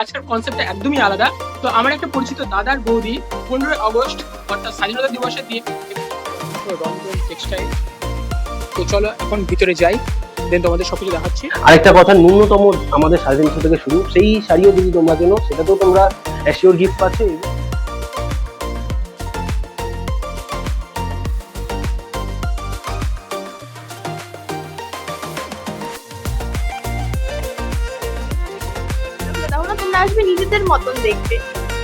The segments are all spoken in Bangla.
আজকের কনসেপ্টটা একদমই আলাদা। তো আমার একটা পরিচিত দাদার বৌদি 15ই আগস্ট অর্থাৎ স্বাধীনতা দিবসের দিন রংধন টেক্সটাইল। তো চলো এখন ভিতরে যাই, দেন তোমাদের সবকিছু দেখাচ্ছি। আরেকটা কথা, ন্যূনতম আমাদের 350 থেকে শুরু, সেই শাড়িও যদি তোমরা কেনো সেটাতেও তোমরা অ্যাসিওর গিফট পাচ্ছ। তোমরা আসবে নিজেদের মতন দেখতে,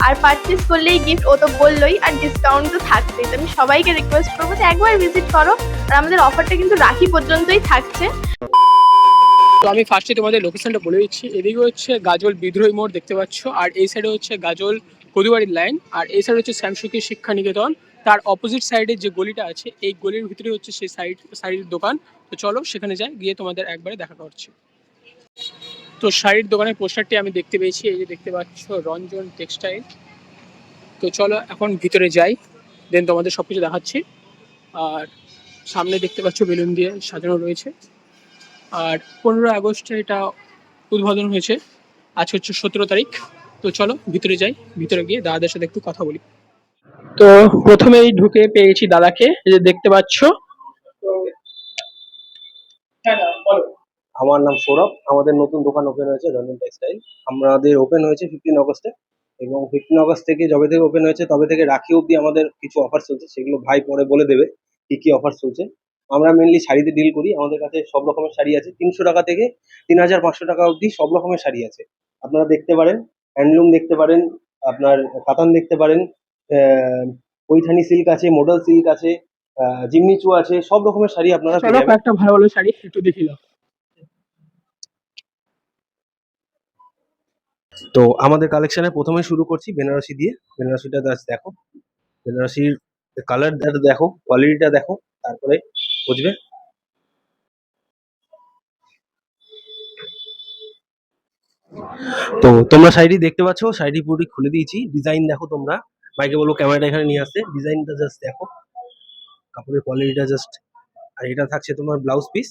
আর পারচেস করলেই গিফট, ও তো বললোই, আর ডিসকাউন্ট তো থাকছেই। আমি সবাইকে রিকোয়েস্ট করবো যে একবার ভিজিট করো। আর আমাদের অফারটা কিন্তু রাখি পর্যন্তই থাকছে। তো আমি ফার্স্টে তোমাদের লোকেশনটা বলে দিচ্ছি। এদিকে হচ্ছে গাজল বিদ্রোহী মোড় দেখতে পাচ্ছ, আর এই সাইডে হচ্ছে গাজল কদুবাড়ির লাইন, আর এই সাইডে হচ্ছে শ্যামসুখী শিক্ষা নিকেতন। তার অপোজিট সাইডে যে গলিটা আছে, এই গলির ভিতরে হচ্ছে সেই শাড়ির দোকান। তো চলো সেখানে যাই, গিয়ে তোমাদের একবারে দেখা করছি। তো শাড়ির দোকানের পোস্টারটি আমি দেখতে পেয়েছি, এই যে দেখতে পাচ্ছ রঞ্জন টেক্সটাইল। তো চলো এখন ভিতরে যাই, দেন তোমাদের সবকিছু দেখাচ্ছি। আর সামনে দেখতে পাচ্ছ বেলুন দিয়ে সাজানো রয়েছে। আর 15ই আগস্টে এটা উদ্বোধন হয়েছে, আজ হচ্ছে 17 তারিখ। তো চলো ভিতরে যাই, ভিতরে গিয়ে দাদাদের সাথে একটু কথা বলি। তো প্রথমেই ঢুকে পেয়েছি দাদাকে, এই যে দেখতে পাচ্ছ। তো হ্যাঁ দাদা, বলো। আমার নাম সৌরভ, আমাদের নতুন দোকান ওপেন হয়েছে রঞ্জন টেক্সটাইল। আমাদের ওপেন হয়েছে 15 আগস্টে, এবং 15 আগস্ট থেকে যবে থেকে ওপেন হয়েছে তবে থেকে রাখি অবধি আমাদের কিছু অফার চলছে, সেগুলো ভাই পরে বলে দেবে কি কি অফার চলছে। আমরা মেনলি শাড়িতে ডিল করি, আমাদের কাছে সব রকমের শাড়ি আছে, 300 টাকা থেকে 3500 টাকা অবধি সব রকমের শাড়ি আছে। আপনারা দেখতে পারেন, হ্যান্ডলুম দেখতে পারেন, আপনার কাতান দেখতে পারেন, পৈঠানি সিল্ক আছে, মডেল সিল্ক আছে, জিম্মিচু আছে, সব রকমের শাড়ি আপনারা পেয়ে চলো যাবেন। কয়েকটা ভালো ভালো শাড়ি একটু দেখিয়ে দাও। তো আমাদের কালেকশনে প্রথমে শুরু করছি বেনারসি দিয়ে। বেনারসিটা জাস্ট দেখো, বেনারসির কালারটা দেখো, কোয়ালিটিটা দেখো, তারপরে বুঝবে। তো তোমরা শাড়িটি দেখতে পাচ্ছ, শাড়িটি পুরোটি খুলে দিয়েছি। ডিজাইন দেখো তোমরা, ভাইকে বলবো ক্যামেরাটা এখানে নিয়ে আসতে। ডিজাইনটা জাস্ট দেখো, কাপড়ের কোয়ালিটিটা জাস্ট। আর এটা থাকছে তোমার ব্লাউজ পিস,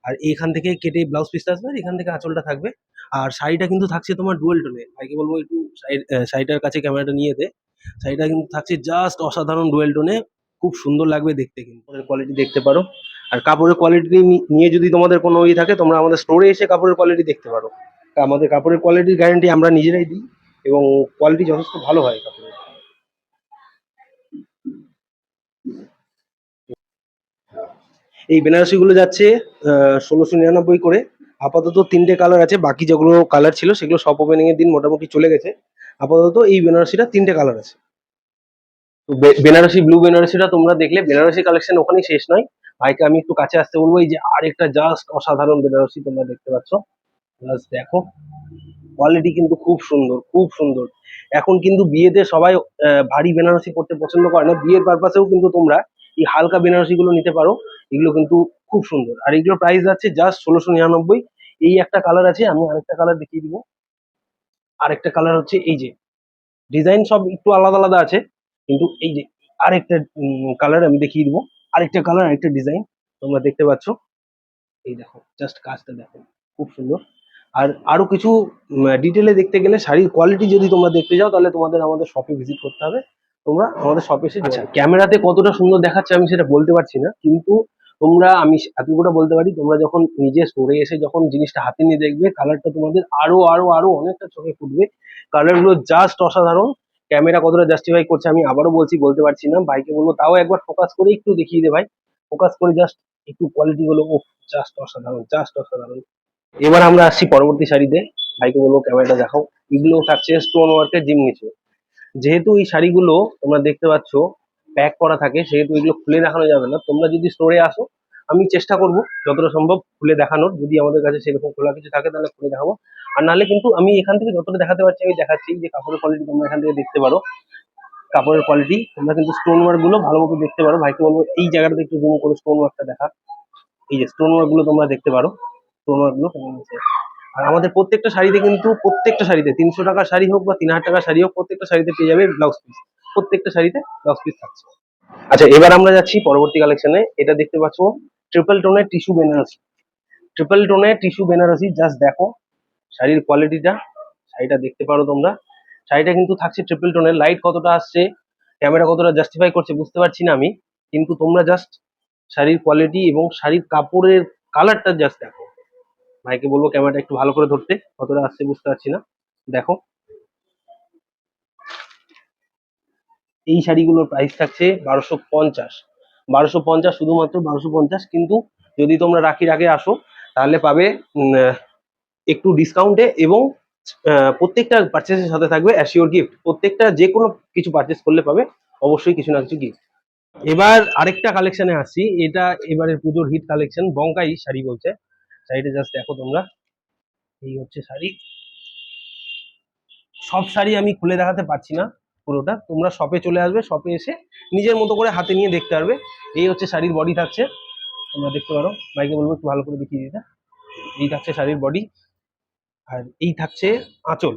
আর এইখান থেকে কেটে ব্লাউজ পিসটা আসবে, আর এখান থেকে আঁচলটা থাকবে। আর শাড়িটা কিন্তু থাকছে তোমার ডুয়েল টোনে। ভাইকে বলবো একটু শাড়িটার কাছে ক্যামেরাটা নিয়ে দে। শাড়িটা কিন্তু থাকছে জাস্ট অসাধারণ ডুয়েল টোনে, খুব সুন্দর লাগবে দেখতে। কিন্তু কোয়ালিটি দেখতে পারো। আর কাপড়ের কোয়ালিটি নিয়ে যদি তোমাদের কোনো থাকে, তোমরা আমাদের স্টোরে এসে কাপড়ের কোয়ালিটি দেখতে পারো। আমাদের কাপড়ের কোয়ালিটির গ্যারান্টি আমরা নিজেরাই দিই, এবং কোয়ালিটি যথেষ্ট ভালো হয় কাপড়ের। এই বেনারসি গুলো যাচ্ছে 1699 করে। আপাতত 3টে কালার আছে, বাকি যেগুলো কালার ছিল সেগুলো সব ওপেনিং এর দিন মোটামুটি চলে গেছে। আপাতত এই বেনারসিটা 3টে কালার আছে। তো বেনারসি ব্লু বেনারসিটা তোমরা দেখলে, বেনারসি কালেকশন ওখানেই শেষ নয়। ভাইকে আমি একটু কাছে আসতে বলবো। এই যে আরেকটা জাস্ট অসাধারণ বেনারসি তোমরা দেখতে পাচ্ছ, জাস্ট দেখো, কোয়ালিটি কিন্তু খুব সুন্দর, খুব সুন্দর। এখন কিন্তু বিয়েতে সবাই ভারী বেনারসি পড়তে পছন্দ করে না, বিয়ের পারপাসেও কিন্তু তোমরা এই হালকা বেনারসি গুলো নিতে পারো। এগুলো কিন্তু খুব সুন্দর, আর এগুলোর প্রাইস আছে জাস্ট 1699। এই একটা কালার আছে, আমি আরেকটা কালার দেখিয়ে দিব। আরেকটা কালার হচ্ছে এই যে, ডিজাইন সব একটু আলাদা আলাদা আছে, কিন্তু এই যে আরেকটা কালার আমি দেখিয়ে দিব। আরেকটা কালার, আরেকটা ডিজাইন তোমরা দেখতে পাচ্ছ। এই দেখো, জাস্ট কাজটা দেখো, খুব সুন্দর। আর আরো কিছু ডিটেলে দেখতে গেলে, শাড়ির কোয়ালিটি যদি তোমরা দেখতে যাও, তাহলে তোমাদের আমাদের শপে ভিজিট করতে হবে। তোমরা আমাদের শপে এসে, আচ্ছা ক্যামেরাতে কতটা সুন্দর দেখাচ্ছে আমি সেটা বলতে পারছি না, কিন্তু তোমরা, আমি এতটুকুটা বলতে পারি, তোমরা যখন নিজে স্টোরে এসে যখন জিনিসটা হাতে নিয়ে দেখবে, কালারটা তোমাদের আরো আরো আরো অনেকটা চোখে ফুটবে। কালার গুলো জাস্ট অসাধারণ। ক্যামেরা কতটা জাস্টিফাই করছে আমি আবারও বলছি, বলতে পারছি না। ভাইকে বলবো তাও একবার ফোকাস করে একটু দেখিয়ে দে ভাই, ফোকাস করে জাস্ট একটু কোয়ালিটি গুলো, ও জাস্ট অসাধারণ, জাস্ট অসাধারণ। এবার আমরা আসছি পরবর্তী শাড়িতে। ভাইকে বলবো ক্যামেরাটা দেখাও। এগুলো থাকছে স্টোন ওয়ার্কের জিম নিচে। যেহেতু এই শাড়িগুলো তোমরা দেখতে পাচ্ছ প্যাক করা থাকে, সেহেতু এগুলো খুলে দেখানো যাবে না। তোমরা যদি স্টোরে আসো, আমি চেষ্টা করব যতটা সম্ভব খুলে দেখানোর, যদি আমাদের কাছে সেরকম খোলা কিছু থাকে তাহলে খুলে দেখাবো। আর নাহলে কিন্তু আমি এখান থেকে যতটা দেখাতে পারছি আমি দেখাচ্ছি। যে কাপড়ের কোয়ালিটি তোমরা এখান থেকে দেখতে পারো, কাপড়ের কোয়ালিটি তোমরা কিন্তু স্টোন ওয়ার্ক গুলো ভালো মতো দেখতে পারো। ভাইকে বলবো এই জায়গাটাতে একটু জুম করে স্টোন ওয়ার্কটা দেখা। এই যে স্টোন ওয়ার্ক গুলো তোমরা দেখতে পারো, স্টোন ওয়ার্ক গুলো কেমন আছে। আর আমাদের প্রত্যেকটা শাড়িতে কিন্তু, প্রত্যেকটা শাড়িতে 300 টাকার শাড়ি হোক বা 3000 টাকার শাড়ি হোক, প্রত্যেকটা শাড়িতে পেয়ে যাবে ব্লাউজ পিস। প্রত্যেকটা শাড়িতে ব্লাউজ পিস থাকছে। আচ্ছা, এবার আমরা যাচ্ছি পরবর্তী কালেকশনে। এটা দেখতে পাচ্ছ ট্রিপল টোনের টিস্যু বেনারসি। ট্রিপল টোনের টিস্যু বেনারসি, জাস্ট দেখো শাড়ির কোয়ালিটিটা, শাড়িটা দেখতে পারো তোমরা। শাড়িটা কিন্তু থাকছে ট্রিপল টোনের। লাইট কতটা আসছে, ক্যামেরা কতটা জাস্টিফাই করছে বুঝতে পারছি না আমি, কিন্তু তোমরা জাস্ট শাড়ির কোয়ালিটি এবং শাড়ির কাপড়ের কালারটা জাস্ট দেখো। ভাইকে বলবো ক্যামেরাটা একটু ভালো করে ধরতে, কতটা আসছে বুঝতে পারছি না। দেখো এই শাড়িগুলোর প্রাইস থাকছে 1250। 1250, শুধুমাত্র 1250। কিন্তু যদি তোমরা রাখির আগে আসো তাহলে পাবে একটু ডিসকাউন্টে, এবং প্রত্যেকটা পার্চেসের সাথে থাকবে অ্যাসিওর গিফট। প্রত্যেকটা যে কোনো কিছু পার্চেস করলে পাবে অবশ্যই কিছু না কিছু গিফট। এবার আরেকটা কালেকশনে আসছি, এটা এবারের পুজোর হিট কালেকশন, বঙ্কাই শাড়ি বলছে। শাড়িটা জাস্ট দেখো তোমরা, এই হচ্ছে শাড়ি। সব শাড়ি আমি খুলে দেখাতে পারছি না পুরোটা, তোমরা শপে চলে আসবে, শপে এসে নিজের মতো করে হাতে নিয়ে দেখতে পারবে। এই হচ্ছে শাড়ির বডি থাকছে, তোমরা দেখতে পারো। ভাইকে বলবো একটু ভালো করে দেখিয়ে দিতে। এই থাকছে শাড়ির বডি, আর এই থাকছে আঁচল।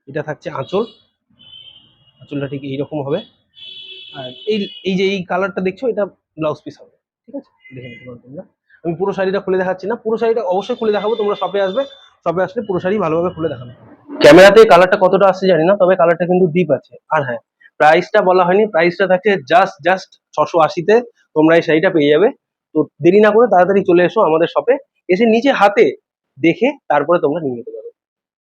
এটা থাকছে আঁচল, আঁচলটা ঠিক এইরকম হবে। আর এই এই যে এই কালারটা দেখছো, এটা ব্লাউজ পিস হবে, ঠিক আছে? দেখে নিতে পারো তোমরা। আমি পুরো শাড়িটা খুলে দেখাচ্ছি না, পুরো শাড়িটা অবশ্যই খুলে দেখাবো, তোমরা শপে আসবে, শপে আসলে পুরো শাড়ি ভালোভাবে খুলে দেখাবো। ক্যামেরাতে কালারটা কতটা আসছে জানি না, তবে কালারটা কিন্তু ডিপ আছে। আর হ্যাঁ, প্রাইসটা বলা হয়নি, প্রাইসটা থাকছে জাস্ট 680-তে তোমরা এই শাড়িটা পেয়ে যাবে। তো দেরি না করে তাড়াতাড়ি চলে এসো আমাদের শপে, এসে নিজে হাতে দেখে তারপরে তোমরা নিয়ে যেতে পারো।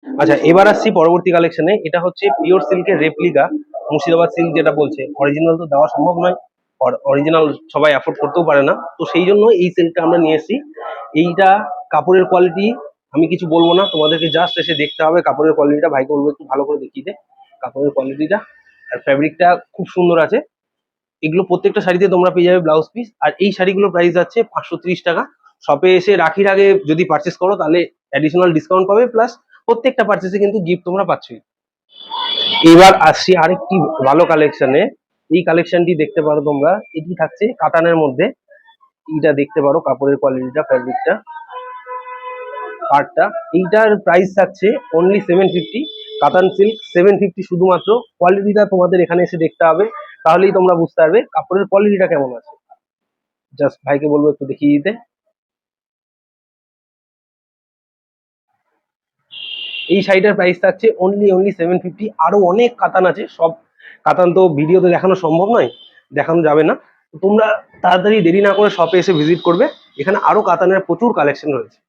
আচ্ছা, এবার আসছি পরবর্তী কালেকশনে। এটা হচ্ছে পিওর সিল্কের রেপ্লিকা, মুর্শিদাবাদ সিল্ক যেটা বলছে। অরিজিনাল তো দেওয়া সম্ভব নয়, অরিজিনাল সবাই অ্যাফোর্ড করতেও পারে না, তো সেই জন্য এই সিল্কটা আমরা নিয়ে এসেছি। এইটা কাপড়ের কোয়ালিটি আমি কিছু বলবো না, তোমাদেরকে জাস্ট এসে দেখতে হবে কাপড়ের কোয়ালিটিটা। ভাইকে বলবো একটু ভালো করে দেখিয়ে দে কাপড়ের কোয়ালিটিটা। আর ফ্যাব্রিকটা খুব সুন্দর আছে। এগুলো প্রত্যেকটা শাড়িতে তোমরা পেয়ে যাবে ব্লাউজ পিস। আর এই শাড়িগুলোর প্রাইস যাচ্ছে 530 টাকা। শপে এসে রাখির আগে যদি পারচেস করো তাহলে অ্যাডিশনাল ডিসকাউন্ট পাবে, প্লাস প্রত্যেকটা পারচেসে কিন্তু গিফট তোমরা পাচ্ছই। এবার আসছি আরেকটি ভালো কালেকশনে। এই কালেকশনটি দেখতে পারো তোমরা, এটি থাকছে কাতানের মধ্যে। এইটা দেখতে পারো কাপড়ের কোয়ালিটিটা, ফ্যাব্রিকটা, পার্টটা। এইটার প্রাইস থাকছে অনলি 750। কাতান সিল্ক 750 শুধুমাত্র। কোয়ালিটিটা তোমাদের এখানে এসে দেখতে হবে, তাহলেই তোমরা বুঝতে পারবে কাপড়ের কোয়ালিটিটা কেমন আছে। জাস্ট ভাইকে বলবো একটু দেখিয়ে দিতে। এই শাড়িটার প্রাইস থাকছে অনলি 750। আরো অনেক কাতান আছে, সব কাতান তো ভিডিওতে দেখানো সম্ভব নয়, দেখানো যাবে না। তো তোমরা তাড়াতাড়ি দেরি না করে শপে এসে ভিজিট করবে, এখানে আরো কাতানের প্রচুর কালেকশন রয়েছে।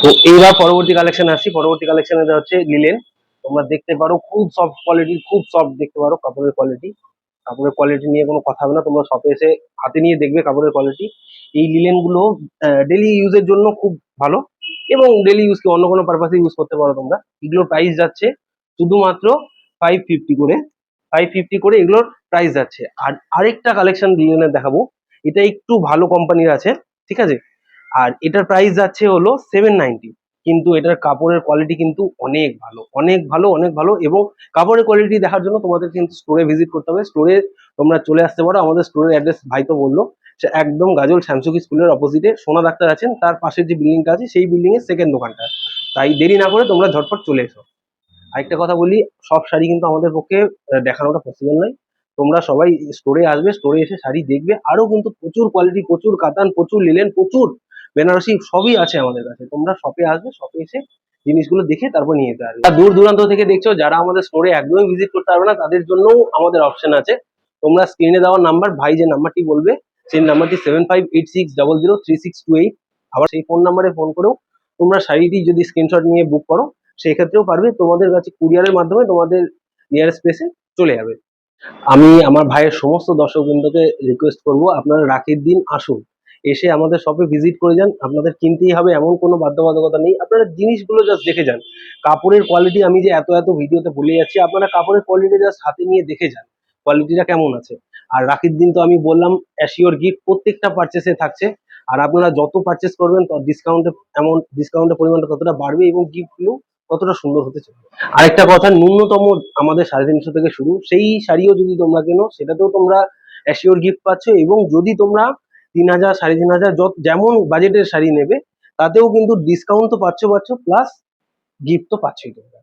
তো এইবার পরবর্তী কালেকশন আসছি। পরবর্তী কালেকশনে হচ্ছে লিলেন। তোমরা দেখতে পারো খুব সফট কোয়ালিটি, খুব সফট দেখতে পারো কাপড়ের কোয়ালিটি। কাপড়ের কোয়ালিটি নিয়ে কোনো কথা হবে না, তোমরা শপে এসে হাতে নিয়ে দেখবে কাপড়ের কোয়ালিটি। এই লিলেন গুলো ডেলি ইউজের জন্য খুব ভালো, এবং ডেলি ইউজ কি অন্য কোনো পারপাসে ইউজ করতে পারো তোমরা। এগুলোর প্রাইস যাচ্ছে শুধুমাত্র 550 করে। 550 করে এগুলোর প্রাইস যাচ্ছে। আর আরেকটা কালেকশন লিলেনের দেখাবো, এটা একটু ভালো কোম্পানির আছে, ঠিক আছে? আর এটার প্রাইস যাচ্ছে হলো 790। কিন্তু এটার কাপড়ের কোয়ালিটি কিন্তু অনেক ভালো, অনেক ভালো, অনেক ভালো। এবং কাপড়ের কোয়ালিটি দেখার জন্য তোমাদের কিন্তু স্টোরে ভিজিট করতে হবে। স্টোরে তোমরা চলে আসতে পারো, আমাদের স্টোরের অ্যাড্রেস ভাই তো বললো, সে একদম গাজল শ্যামসুখী স্কুলের অপোজিটে সোনা ডাক্তার আছেন, তার পাশের যে বিল্ডিংটা আছে সেই বিল্ডিং এর সেকেন্ড দোকানটা। তাই দেরি না করে তোমরা ঝটপট চলে এসো। আরেকটা কথা বলি, সব শাড়ি কিন্তু আমাদের পক্ষে দেখানোটা পসিবল নয়। তোমরা সবাই স্টোরে আসবে, স্টোরে এসে শাড়ি দেখবে। আরো কিন্তু প্রচুর কোয়ালিটি, প্রচুর কাতান, প্রচুর লিলেন, প্রচুর বেনারসি সবই আছে আমাদের কাছে। তোমরা শপে আসবে, শপে এসে জিনিসগুলো দেখে তারপর নিয়ে যেতে পারবে। আর দূর দূরান্ত থেকে দেখছো, যারা আমাদের স্টোরে একদমই ভিজিট করতে পারবে না, তাদের জন্যও আমাদের অপশন আছে। তোমরা স্ক্রিনে দেওয়া নাম্বার, ভাই যে নাম্বারটি বলবে সেই নাম্বারটি 7586003628। আবার সেই ফোন নাম্বারে ফোন করেও তোমরা শাড়িটি যদি স্ক্রিনশট নিয়ে বুক করো, সেই ক্ষেত্রেও পারবে। তোমাদের কাছে কুরিয়ারের মাধ্যমে তোমাদের নিয়ারেস্ট প্লেসে চলে যাবে। আমি আমার ভাইয়ের সমস্ত দর্শকবৃন্দকে রিকোয়েস্ট করব, আপনারা রাখির দিন আসুন, এসে আমাদের শপে ভিজিট করে যান। আপনাদের কিনতেই হবে এমন কোনো বাধ্যবাধকতা নেই, আপনারা জিনিসগুলো জাস্ট দেখে যান। কাপড়ের কোয়ালিটি আমি যে এত এত ভিডিওতে বলে যাচ্ছি, আপনারা কাপড়ের কোয়ালিটি জাস্ট হাতে নিয়ে দেখে যান কোয়ালিটিটা কেমন আছে। আর রাখির দিন তো আমি বললাম অ্যাসিওর গিফট প্রত্যেকটা পারচেসে থাকছে। আর আপনারা যত পারচেস করবেন ডিসকাউন্টের পরিমাণটা ততটা বাড়বে, এবং গিফটগুলো ততটা সুন্দর হতে চলবে। আরেকটা কথা, ন্যূনতম আমাদের 350 থেকে শুরু। সেই শাড়িও যদি তোমরা কেনো, সেটাতেও তোমরা অ্যাসিওর গিফট পাচ্ছ। এবং যদি তোমরা 3000, 3500 যেমন বাজেটের শাড়ি নেবে, তাতেও কিন্তু ডিসকাউন্ট তো পাচ্ছ, প্লাস গিফট তো পাচ্ছই তোমরা।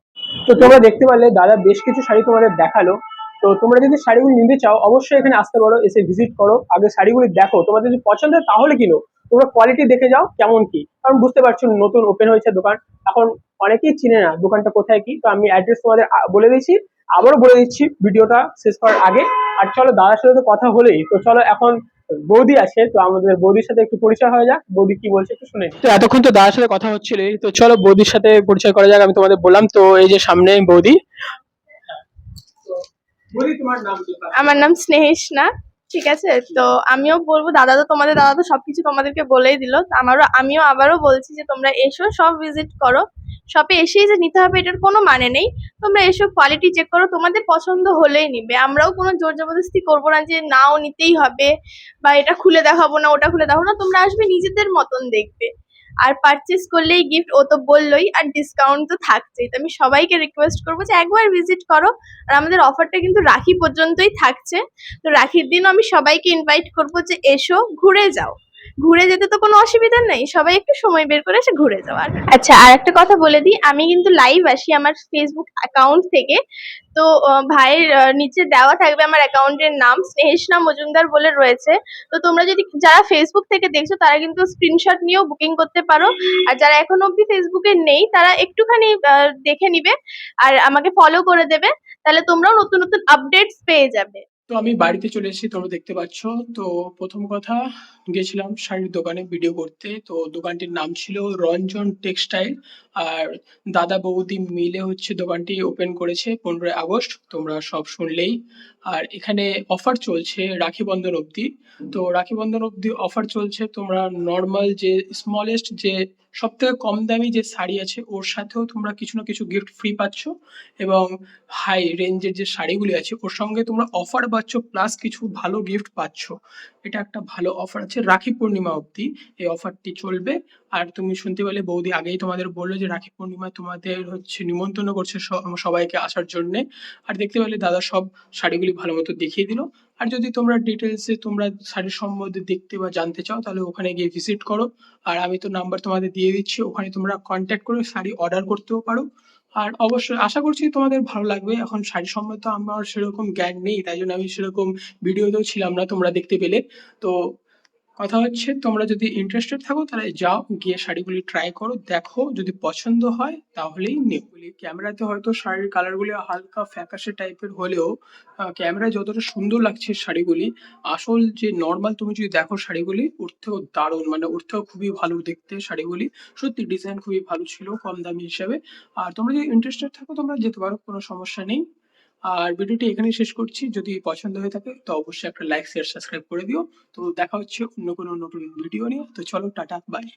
তো তোমরা দেখতে পারলে দাদা বেশ কিছু শাড়ি তোমাদের দেখালো। তো তোমরা যদি শাড়িগুলো নিতে চাও অবশ্যই এখানে আসতে পারো, এসে ভিজিট করো, আগে শাড়িগুলি দেখো, তোমাদের যদি পছন্দ হয় তাহলে কিনো। তোমরা কোয়ালিটি দেখে যাও কেমন কি, কারণ বুঝতে পারছো নতুন ওপেন হয়েছে দোকান, এখন অনেকেই চিনে না দোকানটা কোথায় কি। তো আমি অ্যাড্রেস তোমাদের বলে দিচ্ছি, আবারও বলে দিচ্ছি ভিডিওটা শেষ করার আগে। আর চলো দাদার সাথে তো কথা হলেই, তো চলো এখন বৌদি আছে, তো আমাদের বৌদির সাথে একটু পরিচয় হয়ে যাক, বৌদি কি বলছে একটু শুনে নিই। তো এতক্ষণ তো দাদার সাথে কথা হচ্ছিল, তো চলো বৌদির সাথে পরিচয় করা যাক। আমি তোমাদের বললাম তো এই যে সামনে বৌদি। তো বৌদি তোমার নাম কি? আমার নাম স্নেহেশনা। ঠিক আছে, তো আমিও বলবো, দাদা তো সবকিছু তোমাদেরকে বলেই দিল। আমিও আবারও বলছি যে তোমরা এসো, সব ভিজিট করো। শপে এসেই যে নিতে হবে এটার কোনো মানে নেই। তোমরা এসো, কোয়ালিটি চেক করো, তোমাদের পছন্দ হলেই নিবে। আমরাও কোনো জোর জবরদস্তি করবো না যে নাও নিতেই হবে, বা এটা খুলে দেখাবো না, ওটা খুলে দেখাবো না। তোমরা আসবে, নিজেদের মতন দেখবে। আর পারচেস করলেই গিফট, ও তো বললোই, আর ডিসকাউন্ট তো থাকছেই। তো আমি সবাইকে রিকোয়েস্ট করবো যে একবার ভিজিট করো। আর আমাদের অফারটা কিন্তু রাখি পর্যন্তই থাকছে। তো রাখির দিনও আমি সবাইকে ইনভাইট করবো যে এসো, ঘুরে যাও। ঘুরে যেতে তো কোনো অসুবিধা নেই, সবাই একটু সময় বের করে এসে ঘুরে যাও। আচ্ছা, আর একটা কথা বলে দিই, আমি কিন্তু লাইভ আসি আমার ফেসবুক অ্যাকাউন্ট থেকে। তো ভাইয়ের নিচে দেওয়া থাকবে আমার অ্যাকাউন্টের নাম, স্নেহেশনা মজুমদার বলে রয়েছে। তো তোমরা যদি, যারা ফেসবুক থেকে দেখছো তারা কিন্তু স্ক্রিনশট নিয়েও বুকিং করতে পারো। আর যারা এখনো অব্দি ফেসবুকে নেই তারা একটুখানি দেখে নিবে আর আমাকে ফলো করে দেবে। তাহলে তোমরাও নতুন নতুন আপডেটস পেয়ে যাবে। তো আমি বাড়িতে চলে এসেছি, তোমরা দেখতে পাচ্ছ। তো প্রথম কথা, গেছিলাম শাড়ির দোকানে ভিডিও করতে। তো দোকানটির নাম ছিল রঞ্জন টেক্সটাইল। আর দাদা বৌদি মিলে হচ্ছে দোকানটি ওপেন করেছে 15ই আগস্ট, তোমরা সব শুনলেই। আর এখানে অফার চলছে রাখি বন্ধন অবধি। তো রাখি বন্ধন অবধি অফার চলছে। তোমরা নর্মাল যে স্মলেস্ট যে সব থেকে কম দামি যে শাড়ি আছে ওর সাথেও তোমরা কিছু না কিছু গিফট ফ্রি পাচ্ছ, এবং হাই রেঞ্জের যে শাড়িগুলি আছে ওর সঙ্গে তোমরা অফার পাচ্ছ, প্লাস কিছু ভালো গিফট পাচ্ছ। এটা একটা ভালো অফার আছে রাখি পূর্ণিমা অবধি এই অফারটি চলবে। আর তুমি শুনতে পেলে বৌদি আগেই তোমাদের বললো যে রাখি পূর্ণিমায় তোমাদের হচ্ছে নিমন্ত্রণ করছে সবাইকে আসার জন্যে। আর দেখতে পেলে দাদা সব শাড়িগুলি ভালো মতো দেখিয়ে দিল। আর যদি তোমরা ডিটেলসে তোমরা শাড়ির সম্বন্ধে দেখতে বা জানতে চাও তাহলে ওখানে গিয়ে ভিজিট করো। আর আমি তো নাম্বার তোমাদের দিয়ে দিচ্ছি, ওখানে তোমরা কন্ট্যাক্ট করে শাড়ি অর্ডার করতেও পারো। আর অবশ্যই আশা করছি তোমাদের ভালো লাগবে। এখন শাড়ি সম্বন্ধে আমার সেরকম জ্ঞান নেই, তাই জন্য আমি সেরকম ভিডিওতেও ছিলাম না, তোমরা দেখতে পেলে। তো কথা হচ্ছে, তোমরা যদি ইন্টারেস্টেড থাকো তাহলে যাও, গিয়ে শাড়িগুলি ট্রাই করো, দেখো যদি পছন্দ হয় তাহলেই নিও। ক্যামেরাতে হয়তো শাড়ির কালারগুলি হালকা ফ্যাকাশে টাইপের হলেও ক্যামেরায় যতটা সুন্দর লাগছে শাড়িগুলি, আসল যে নর্মাল তুমি যদি দেখো শাড়িগুলি ওর থেকেও দারুণ, মানে ওর থেকেও খুবই ভালো দেখতে শাড়িগুলি। সত্যি ডিজাইন খুবই ভালো ছিল কম দামি হিসাবে। আর তোমরা যদি ইন্টারেস্টেড থাকো তোমরা যেতে পারো, কোনো সমস্যা নেই। আর ভিডিওটি এখানেই শেষ করছি। যদি পছন্দ হয়ে থাকে তো অবশ্যই একটা লাইক শেয়ার সাবস্ক্রাইব করে দিও। তো দেখা হচ্ছে অন্য কোনো নতুন ভিডিও নিয়ে। তো চলো টাটা, বাই।